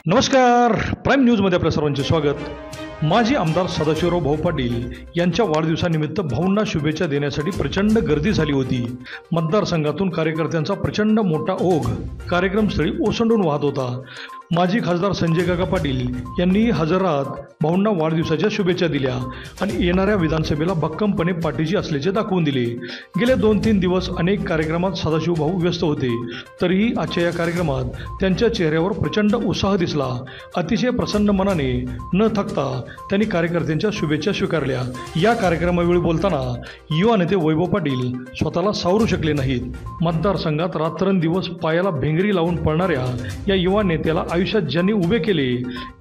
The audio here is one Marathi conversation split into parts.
नमस्कार, प्राईम न्यूजमध्ये आपल्या सर्वांचे स्वागत. माजी आमदार सदाशिवराव भाऊ पाटील यांच्या वाढदिवसानिमित्त भाऊंना शुभेच्छा देण्यासाठी प्रचंड गर्दी झाली होती. मतदारसंघातून कार्यकर्त्यांचा प्रचंड मोठा ओघ कार्यक्रमस्थळी ओसंडून वाहत होता. माजी खासदार संजय काका पाटील यांनी हजर राहत भाऊंना वाढदिवसाच्या शुभेच्छा दिल्या आणि येणाऱ्या विधानसभेला भक्कमपणे पाठीशी असल्याचे दाखवून दिले. गेले 2-3 दिवस अनेक कार्यक्रमात सदाशिव भाऊ व्यस्त होते, तरीही आजच्या या कार्यक्रमात त्यांच्या चेहऱ्यावर प्रचंड उत्साह दिसला. अतिशय प्रसन्न मनाने न थकता त्यांनी कार्यकर्त्यांच्या शुभेच्छा स्वीकारल्या. या कार्यक्रमावेळी बोलताना युवा नेते वैभव पाटील स्वतःला सावरू शकले नाहीत. मतदारसंघात रात्रंदिवस पायाला भेंगरी लावून पळणाऱ्या या युवा नेत्याला आयुष्यात ज्यांनी उभे केले,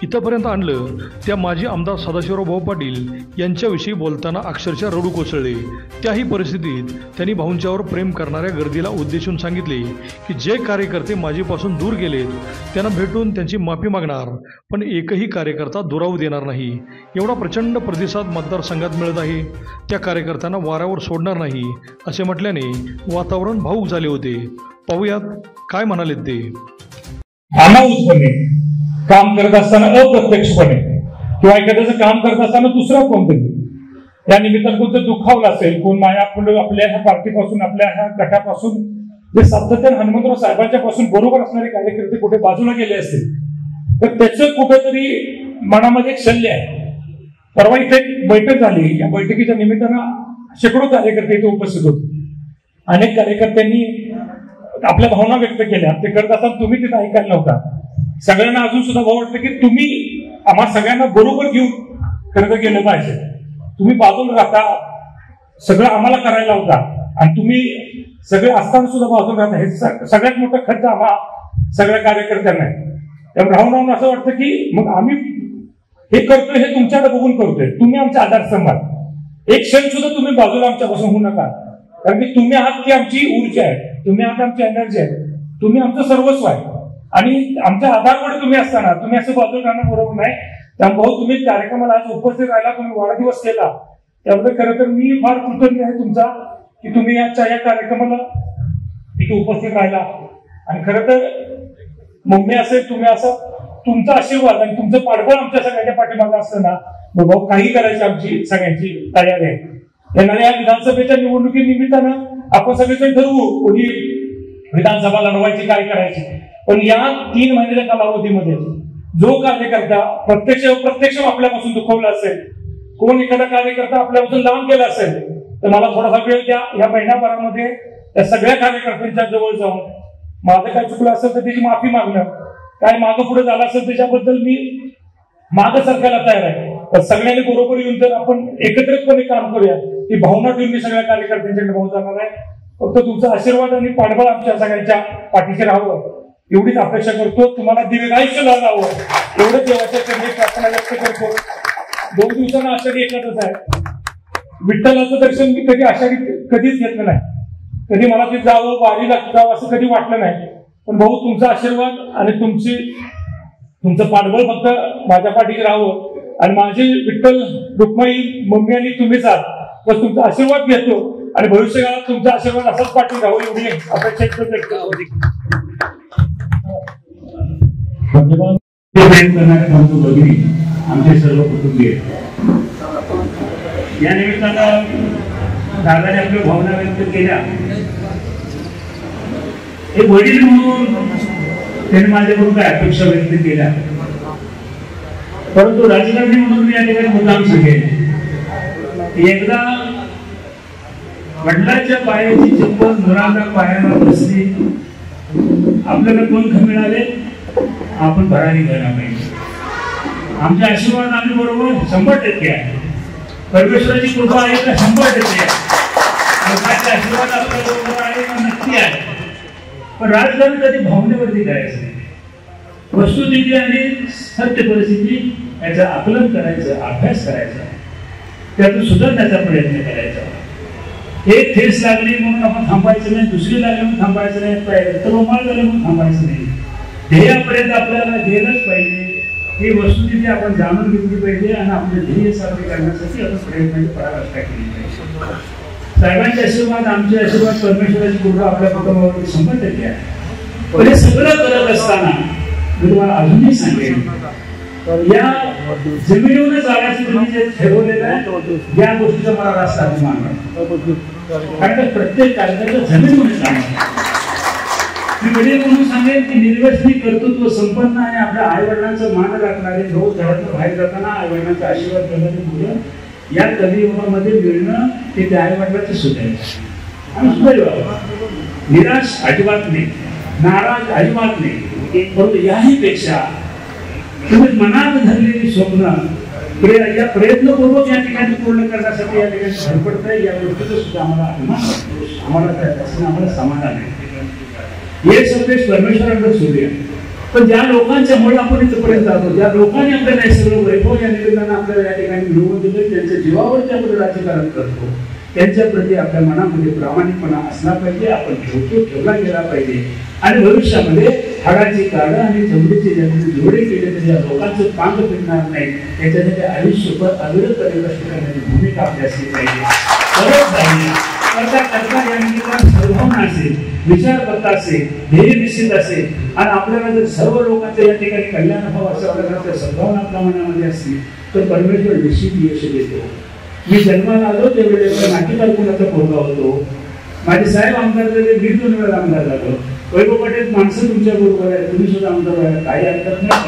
इथंपर्यंत आणलं, त्या माजी आमदार सदाशिवराव भाऊ पाटील यांच्याविषयी बोलताना अक्षरशः रडू कोसळले. त्याही परिस्थितीत त्यांनी भाऊंच्यावर प्रेम करणाऱ्या गर्दीला उद्देशून सांगितले की जे कार्यकर्ते माझीपासून दूर गेलेत त्यांना भेटून त्यांची माफी मागणार, पण एकही कार्यकर्ता दुरावू देणार नाही. एवढा प्रचंड प्रतिसाद मतदारसंघात मिळत आहे, त्या कार्यकर्त्यांना वाऱ्यावर सोडणार नाही असे म्हटल्याने वातावरण भावूक झाले होते. पाहूयात काय म्हणाले ते. अनाऊसपणे काम करत असताना, अप्रत्यक्षपणे किंवा एखाद्याचं काम करत असताना दुसरा कोणतरी या निमित्तानं कोणतं दुखावलं असेल, कोण आपल्या ह्या पार्टीपासून, आपल्या ह्या गटापासून जे सातत्याने हनुमंतराव साहेबांच्या पासून बरोबर असणारे कार्यकर्ते कुठे बाजूला गेले असतील, तर त्याचं कुठेतरी मनामध्ये एक शल्य आहे. परवा इथे एक बैठक झाली. या बैठकीच्या निमित्तानं शेकडो कार्यकर्ते इथे उपस्थित होते. अनेक कार्यकर्त्यांनी आपल्या भावना व्यक्त केल्या. ते करत असताना तुम्ही तिथे ऐकायला नव्हता. सगळ्यांना अजून सुद्धा भाऊ वाटतं की तुम्ही आम्हा सगळ्यांना बरोबर घेऊन खरं गेलं पाहिजे. तुम्ही बाजूला राहता, सगळं आम्हाला करायला होता आणि तुम्ही सगळे असताना सुद्धा बाजूला राहता. हे सगळ्यात मोठं खर्च आम्हा सगळ्या कार्यकर्त्यांना आहे. त्यामुळे राहून राहून असं वाटतं की मग आम्ही हे करतोय, हे तुमच्याकडे बघून करतोय. तुम्ही आमच्या आधारस्तंभ आहात. एक क्षण सुद्धा तुम्ही बाजूला आमच्यापासून होऊ नका, कारण की तुम्ही आहात की आमची ऊर्जा आहे, तुम्ही आहात आमची एनर्जी आहे, तुम्ही आमचं सर्वस्व आहे आणि आमच्या आधारवर तुम्ही असताना तुम्ही असं बाजूला राहणं बरोबर नाही. त्यामुळे भाऊ, तुम्ही कार्यक्रमाला आज उपस्थित राहिला, तुम्ही वाढदिवस केला, त्याबद्दल खरं तर मी फार कृतज्ञ आहे तुमचा की तुम्ही या कार्यक्रमाला इथे उपस्थित राहिला. आणि खरं तर मम्मी असेल, तुम्ही असं तुमचा आशीर्वाद आणि तुमचं पाठबळ आमच्या सगळ्यांच्या पाठीमागे असतं ना, मग भाऊ काही करायची आमची सगळ्यांची तयारी आहे. येणाऱ्या या विधानसभेच्या निवडणुकीनिमित्तानं आपण सगळेजण ठरवू कोणी विधानसभा लढवायची, काय करायची. पण या 3 महिन्याच्या कालावधीमध्ये जो कार्यकर्ता प्रत्यक्ष आपल्यापासून दुखवला असेल, कोण एखादा कार्यकर्ता आपल्यापासून लांब गेला असेल, तर मला थोडासा वेळ द्या. या महिन्याभरामध्ये त्या सगळ्या कार्यकर्त्यांच्या जवळ जाऊन माझं काय चुकलं असेल तर त्याची माफी मागणं, काय मागं पुढे झालं असेल त्याच्याबद्दल मी मागं सरकायला तयार आहे. तर सगळ्यांनी बरोबर येऊन जर आपण एकत्रितपणे काम करूया, ही भावना ठेवून मी सगळ्या कार्यकर्त्यांच्याकडे भाऊ जाणार आहे. फक्त तुमचा आशीर्वाद आणि पाठबळ आमच्या सगळ्यांच्या पाठीशी राहावं एवढीच अपेक्षा करतो. तुम्हाला दीर्घायुष्य लागावं एवढंच देवाच्या चरणी प्रार्थना व्यक्त करतो. 2 दिवसांना आषाढी एकादश आहे. विठ्ठलाचं दर्शन मी कधी आषाढी कधीच घेतलं नाही. कधी मला ते जावं, वारीला जावं असं कधी वाटलं नाही. पण भाऊ, तुमचा आशीर्वाद आणि तुमचं पाठबळ फक्त माझ्या पाठीशी राहावं आणि माझी विठ्ठल, रुक्माई, मम्मी आणि तुम्हीच आहात. बस तुमचा आशीर्वाद घेतो आणि भविष्यकाळात तुमचा आशीर्वाद असाच पाठवून राहावं एवढी अपेक्षा व्यक्त करतो. आमचे सर्व कुटुंबीय या निमित्तानं दादाने आपल्या भावना व्यक्त केल्या. एक वडील म्हणून त्यांनी माझ्याकडून काय अपेक्षा व्यक्त केल्या, परंतु राजकारणी म्हणून मी या ठिकाणी मुद्दाम सांगेन, एकदा वडिलांच्या पायाची चप्पल मुलांना पायाला बसली, आपल्याला दोन मिळाले, आपण भरारी घ्यायला पाहिजे. आमचे आशीर्वाद आम्ही बरोबर 100% आहे. परमेश्वराची कृपा आहे तर 100% आहे. लोकांचे आशीर्वाद आपल्या बरोबर आहे तर नक्की आहे. पण राजकारण कधी भावनेवरती करायचं नाही. वस्तुस्थिती आणि सत्य परिस्थिती याचं आकलन करायचं, अभ्यास करायचा, त्यातून सुधारण्याचा प्रयत्न करायचा. एक ठेस लागली म्हणून आपण थांबायचं नाही, दुसरी लागली म्हणून थांबायचं नाही, तरोमाळ झालं म्हणून थांबायचं नाही. ध्येयापर्यंत आपल्याला गेलंच पाहिजे. ही वस्तुस्थिती आपण जाणून घेतली पाहिजे आणि आपले ध्येय साध्य करण्यासाठी आपण प्रयत्नाची पराकाष्ठा केली पाहिजे. साहेबांचे आशीर्वाद, आमचे आशीर्वाद, परमेश्वराची कृपा आपल्या कुटुंबावरती 100% आहे. पण हे सगळं करत असताना मी तुम्हाला अजूनही सांगेन, या जमिनीवरच जाण्याचं तुम्ही जे ठरवलेलं आहे, या गोष्टीचा मला रास्त अभिमान वाटतो. कारण प्रत्येक कायद्याच्या जमिनीवरच जाणार. मी वडील म्हणून सांगेन की निर्व्यसनी कर्तृत्व संपन्न आणि आपल्या आई वडिलांचं मान राखणारे, रोज घरातून बाहेर जाताना आई वडिलांचा आशीर्वाद करणारे मुलं या कलियुगामध्ये मिळणं हे त्या आई वडिलांचं सुदैव आणि सुदैव. निराश अजिबात नाही, नाराज अजिबात नाही, परंतु याही पेक्षा तुम्ही मनात धरलेली स्वप्न या प्रयत्नपूर्वक या ठिकाणी पूर्ण करण्यासाठी या ठिकाणी धडपडतंय, या गोष्टीचं सुद्धा आम्हाला अभिमान वाटतो, आम्हाला समाधान आहे. हे सगळे परमेश्वराकडे सोडूया. पण ज्या लोकांच्या मुळे आपण इथपर्यंत आलो, ज्या लोकांनी आपल्याला हे सगळं वैभव या निमित्तानं आपल्याला या ठिकाणी मिळवून दिलं, त्यांच्या जीवावरती आपण राजकारण करतो, त्यांच्या प्रती आपल्या मनामध्ये प्रामाणिकपणा असला पाहिजे, आपण ठेवला गेला पाहिजे. आणि भविष्यामध्ये हाडाची काढ आणि जमिनीचे जोडे केले तरी या लोकांचं पांग फिरणार नाही, त्याच्यासाठी आयुष्यभर अविरतपणे कष्ट करण्याची भूमिका आपली असली पाहिजे. करता करता या निमित्तानं सद्भावना असेल, विचार करता असेल, ध्येय निश्चित असेल आणि आपल्याला जर सर्व लोकांचं या ठिकाणी कल्याण व्हावं असं आपल्याला सद्भावना आपल्या मनामध्ये असली तर परमेश्वर निश्चित यश देतो. मी जन्माला आलो त्यावेळेला नाकीकाल कुणाचा पोरगा होतो, माझे साहेब आमदार झाले, मी 2 वेळा आमदार झालो. वैभव पाटील माणसं तुमच्या बरोबर आहे, तुम्ही सुद्धा आमदार व्हायला काही हरकत नाही.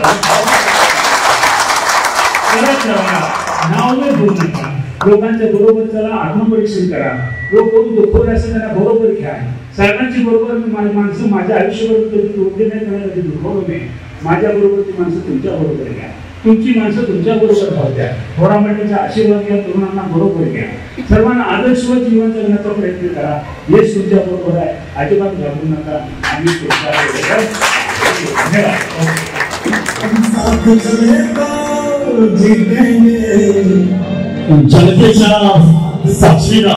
नाव नाही बोलू नका, लोकांच्या बरोबर चला, आत्मपरीक्षण करा. लोक कोण दुखवले असेल त्यांना बरोबर घ्या. साहेबांची बरोबर माणसं माझ्या आयुष्याबरोबर कधी तोडली नाही, त्यांना कधी दुखवलं नाही. माझ्या बरोबरची माणसं तुमच्या बरोबर घ्या, तुमची माणसं तुमच्या बरोबर धावत्या. थोडा मंडळीचा आशीर्वाद घ्या, तरुणांना बरोबर घ्या, सर्वांना आदर्शवत जीवन जगण्याचा प्रयत्न करा. हेच तुमच्या बरोबर आहे, अजिबात घाबरू नका. आम्ही जनतेच्या साक्षीला